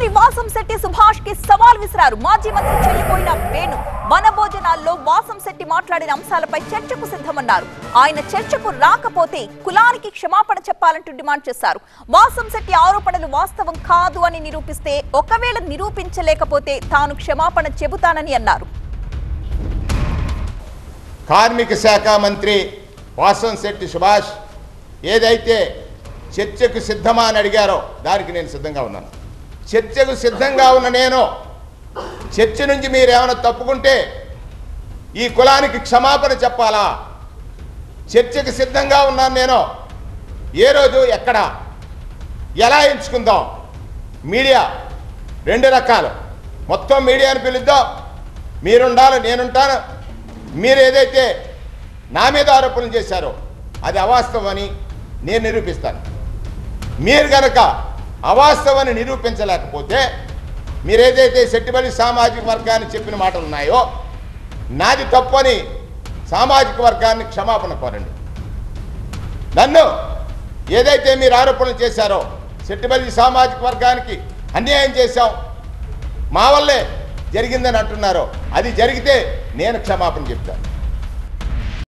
మంత్రి వాసంశెట్టి సుభాష్ కి సవాల్ విసిరారు మాజీ మంత్రి చెల్లిపోయిన వేణు. వనభోజనాల్లో వాసంశెట్టి మాట్లాడిన అంశాలపై చర్చకు సిద్ధమన్నారు. ఆయన చర్చకు రాకపోతే కులానికి క్షమాపణ చెప్పాలంటూ డిమాండ్ చేశారు. వాసంశెట్టి ఆరోపణలు వాస్తవం కాదు అని నిరూపిస్తే, ఒకవేళ నిరూపించలేకపోతే తాను క్షమాపణ చెబుతానని అన్నారు. కార్మిక శాఖ మంత్రి వాసంశెట్టి సుభాష్ ఏదైతే చర్చకు సిద్ధమా అని అడిగారో దానికి నేను సిద్ధంగా ఉన్నాను. చర్చకు సిద్ధంగా ఉన్న నేను చర్చ నుంచి మీరు ఏమైనా తప్పుకుంటే ఈ కులానికి క్షమాపణ చెప్పాలా? చర్చకు సిద్ధంగా ఉన్నాను నేను. ఏ రోజు ఎక్కడ ఎలా ఎంచుకుందాం? మీడియా రెండు రకాలు. మొత్తం మీడియాని పిలుద్దాం, మీరుండాలి, నేనుంటాను. మీరు ఏదైతే నా మీద ఆరోపణలు చేశారో అది అవాస్తవమని నేను నిరూపిస్తాను. మీరు కనుక అవాస్తవాన్ని నిరూపించలేకపోతే, మీరు ఏదైతే సెట్టిబడి సామాజిక వర్గాన్ని చెప్పిన మాటలు ఉన్నాయో నాది తప్పని సామాజిక వర్గాన్ని క్షమాపణ కోరండి. నన్ను ఏదైతే మీరు ఆరోపణలు చేశారో సెట్టిబడి సామాజిక వర్గానికి అన్యాయం చేశాం, మా వల్లే జరిగిందని అంటున్నారో అది జరిగితే నేను క్షమాపణ చెప్తాను.